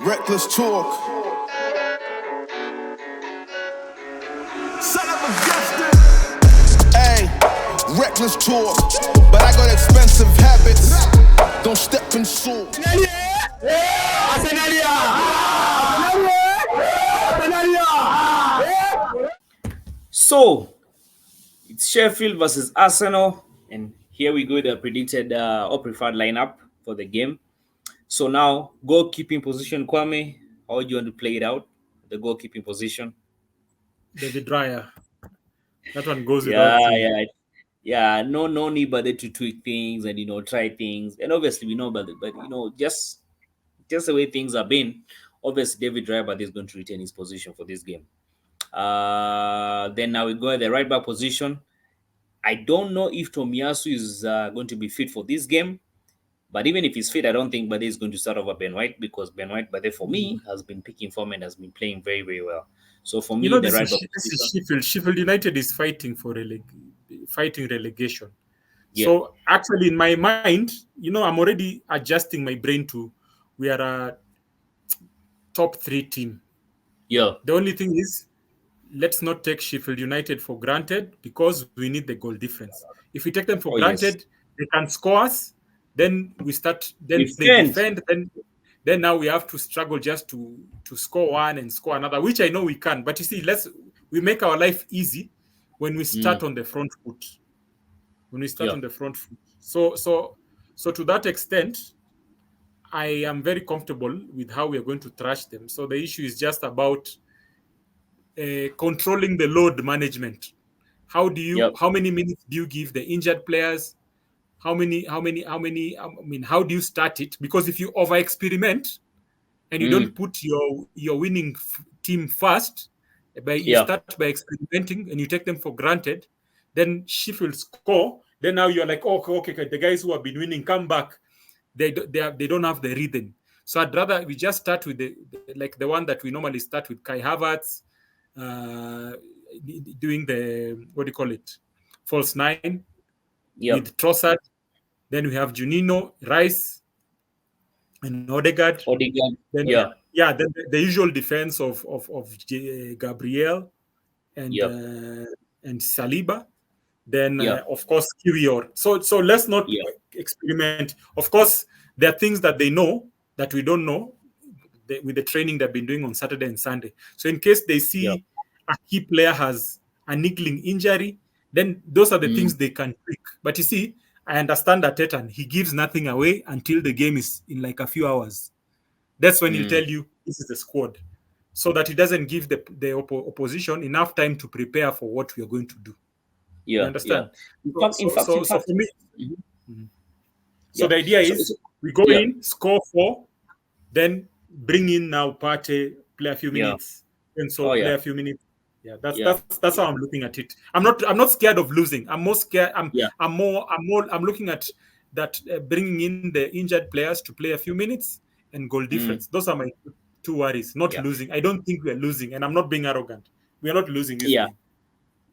Reckless talk. Son of a Gustin. Hey, reckless talk. But I got expensive habits. Don't step in salt. So, it's Sheffield versus Arsenal, and here we go, the predicted or preferred lineup for the game. So now, goalkeeping position, Kwame, how do you want to play it out? The goalkeeping position. David Raya. That one goes Yeah, without saying. yeah. No need but to tweak things and try things. And obviously we know about it, but just the way things have been, obviously David Raya is going to retain his position for this game. Then now we go at the right back position. I don't know if Tomiyasu is going to be fit for this game, but even if he's fit, I don't think Bade is going to start over Ben White, because Ben White, Bade for me, has been picking form and has been playing very, very well. So for me, the This right is, back this position, is Sheffield. Sheffield United is fighting for fighting relegation. yeah, So actually, in my mind, I'm already adjusting my brain to we are a top 3 team. yeah, The only thing is, let's not take Sheffield United for granted, because we need the goal difference. If we take them for oh yes, granted, they can score us. Then we start. Then they defend, defend. Then now we have to struggle just to score one and score another, which I know we can. But you see, we make our life easy when we start on the front foot. When we start yeah, on the front foot. So to that extent, I am very comfortable with how we are going to trash them. So the issue is just about controlling the load management. How yep, many minutes do you give the injured players? How many? How do you start it? Because if you over experiment and you don't put your winning team first, you yeah, start by experimenting and you take them for granted, then Sheffield score. Then now you're like, okay, the guys who have been winning come back. They don't have the rhythm. So I'd rather we just start with the one that we normally start with, Kai Havertz, uh, doing the, what do you call it, false nine, yep, with Trossard. Then we have Juninho, Rice, and Odegaard. Odegaard, Then yeah, then the usual defense of Gabriel and yep, Saliba. Then yep, of course Kiwior. So let's not yeah, experiment. Of course, there are things that they know that we don't know, with the training they've been doing on Saturday and Sunday. So in case they yep, see a key player has a niggling injury, then those are the things they can tweak. But you see, I understand that Tetan, he gives nothing away until the game is in like a few hours. That's when he'll tell you this is the squad, so that he doesn't give the opposition enough time to prepare for what we are going to do. You yeah. understand? In fact, So for me, so yeah. the idea So, is we go yeah, in, score 4, then bring in now Partey, play a few yeah, minutes, and so oh play yeah, a few minutes. Yeah, yeah, that's how I'm looking at it. I'm not scared of losing. I'm more scared. yeah, I'm looking at that, bringing in the injured players to play a few minutes and goal difference. Those are my two worries. Not yeah, losing. I don't think we are losing, and I'm not being arrogant. We are not losing this yeah. game.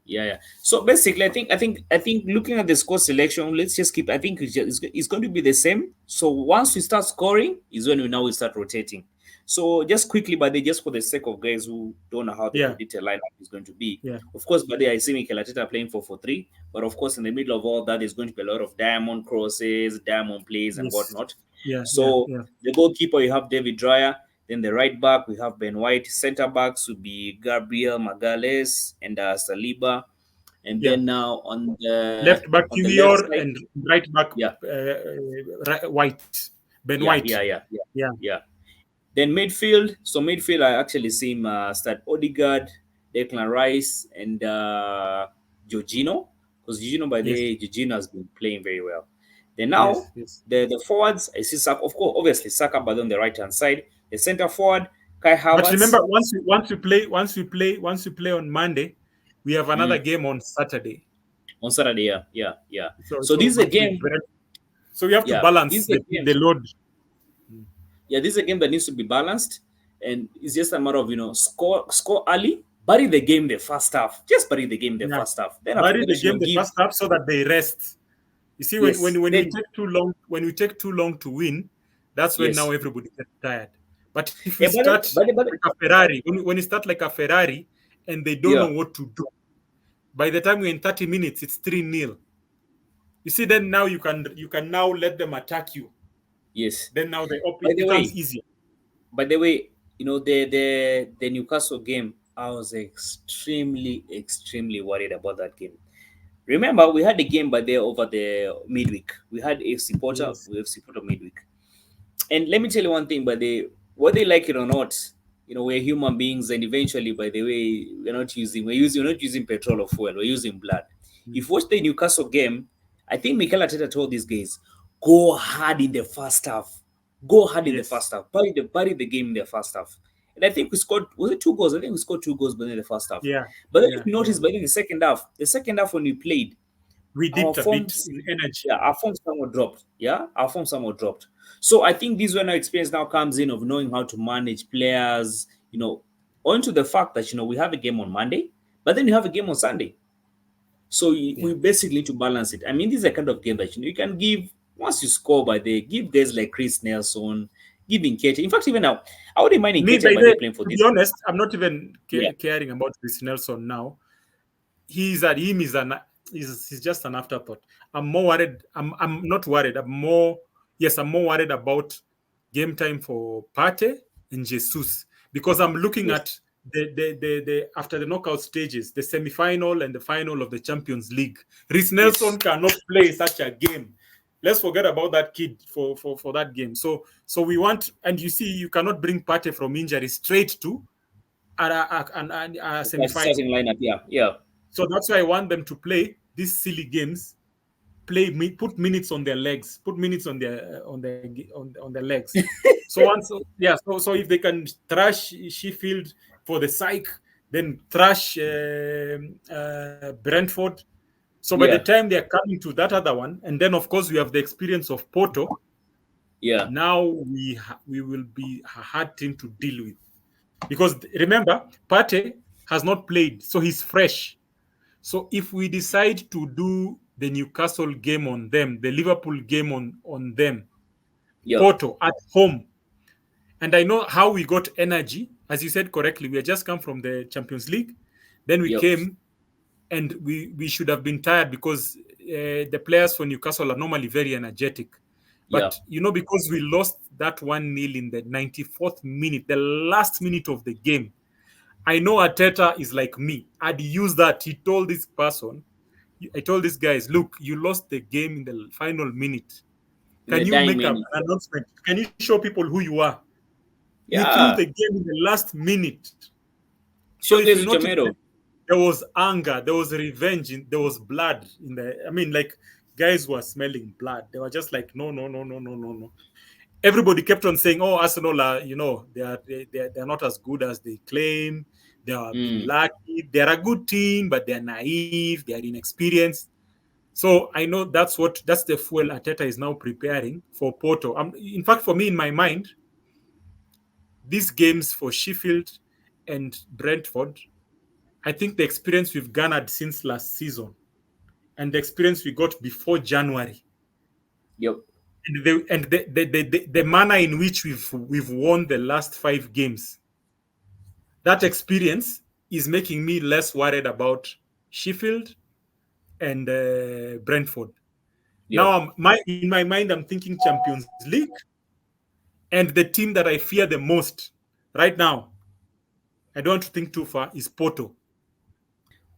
Yeah. So basically, I think looking at the score selection, let's just keep. I think it's going to be the same. So once we start scoring, is when we start rotating. So just quickly, but just for the sake of guys who don't know how the Yeah, predicted lineup is going to be, yeah, of course, but I see Mikel Arteta playing 4-4-3. But of course, in the middle of all that, there's going to be a lot of diamond crosses, diamond plays, and yes, whatnot. yeah, yeah, So yeah, the goalkeeper, you have David Dreyer. Then the right back, we have Ben White. Center backs would be Gabriel Magalhaes and Saliba. And yeah. then now Left back on the left Kiwior side, and right back yeah, White, Ben yeah, White. yeah, yeah, yeah, Yeah, yeah. Then midfield. So midfield, I actually see him start Odegaard, Declan Rice, and Jorginho. Because yes, Jorginho has been playing very well. Then yes, now yes. the forwards, I see Saka. Of course, obviously Saka, but on the right hand side, the center forward, Kai But Havertz. remember, once we play on Monday, we have another game on Saturday. On Saturday. Yeah, yeah, yeah. So So this is a which we game. so we have to Yeah, this balance is a the game. load. Yeah, this is a game that needs to be balanced, and it's just a matter of score early, bury the game the first half, just bury the game the Yeah, first half. Then after bury that, the game the give first half so that they rest. You see, when yes, when we then take too long, to win, that's when now yes, everybody gets tired. But if we Yeah, start but like a Ferrari, when you start like a Ferrari and they don't yeah, know what to do, by the time we're in 30 minutes, it's 3-0. You see, then now you can now let them attack you. yes. Then now By it the becomes way, easier. the Newcastle game, I was extremely worried about that game. Remember, we had the game by there over the midweek. We had Yes. AFC Porto midweek. And let me tell you one thing, but whether you like it or not, we're human beings, and eventually, by the way, we're not using petrol or fuel, we're using blood. Mm. If you watch the Newcastle game, I think Mikel Arteta told these guys, go hard in the first half. Go hard in the Yes. first half. Bury the game in the first half. And I think we scored, was it 2 goals? I think we scored 2 goals in the first half. Yeah. But then if Yeah. you Yeah. notice, by the second half when we played, We our dipped a bit forms, in energy. yeah, our forms somewhat dropped. Yeah, our forms somewhat dropped. So I think this is when our experience now comes in of knowing how to manage players. Onto the fact that we have a game on Monday, but then you have a game on Sunday. So Yeah. we basically need to balance it. I mean, this is a kind of game that you can give once you score by the give guys like Chris Nelson, give Nketiah. In fact, even now, I wouldn't mind Me, by Nketiah by the the playing for to this. be honest, I'm not even Yeah, caring about Chris Nelson now. He's at him is an he's just an afterthought. I'm more worried. I'm not worried. I'm more worried about game time for Pate and Jesus, because I'm looking yes, at the after the knockout stages, the semi-final and the final of the Champions League. Rhys yes, Nelson cannot play such a game. Let's forget about that kid for that game. So we want, and you see, you cannot bring Pate from injury straight to a semi-final. starting lineup. Yeah, yeah, So that's why I want them to play these silly games. Put minutes on their legs, put minutes on their legs. So once, yeah. So if they can thrash Sheffield for the psych, then thrash Brentford. So by the yeah, time they are coming to that other one, and then of course we have the experience of Porto. yeah, Now we will be a hard team to deal with, because remember, Pate has not played, so he's fresh. So if we decide to do the Newcastle game on them, the Liverpool game on them, yep, Porto at home, and I know how we got energy, as you said correctly, we had just come from the Champions League, then we yep, came and we should have been tired, because the players for Newcastle are normally very energetic. But yep. because we lost that 1-0 in the 94th minute, the last minute of the game, I know Arteta is like me. I'd use that. I told these guys, look, you lost the game in the final minute. In the Can you dying make an minute. announcement? Can you show people who you are? You threw Yeah, the game in the last minute. So show if guys you with notice, tomato. there was anger, there was revenge, there was blood in the. I mean, like, guys were smelling blood. They were just like, no, no, no, no, no, no, no. Everybody kept on saying, "Oh, Arsenal are, they're not as good as they claim. They have been Mm, lucky. They're a good team, but they're naive. They're inexperienced." So I know that's the fuel Arteta is now preparing for Porto. In fact, for me, in my mind, these games for Sheffield and Brentford, I think the experience we've garnered since last season and the experience we got before January, yep. and the manner in which we've won the last 5 games, that experience is making me less worried about Sheffield and Brentford. Now, Yep. in my mind, I'm thinking Champions League, and the team that I fear the most right now, I don't want to think too far, is Porto.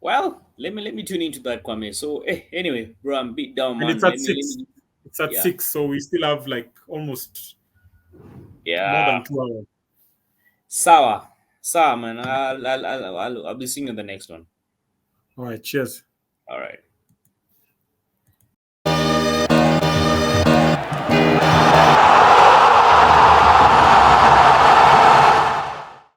Well, let me tune into that, Kwame. So, anyway, bro, I'm beat down, And it's man. at Let me let 6. me. It's at Yeah, 6, so we still have like almost more yeah. than 2 hours. Sawa, sawa, man. I'll be seeing you in the next one. All right, cheers. All right.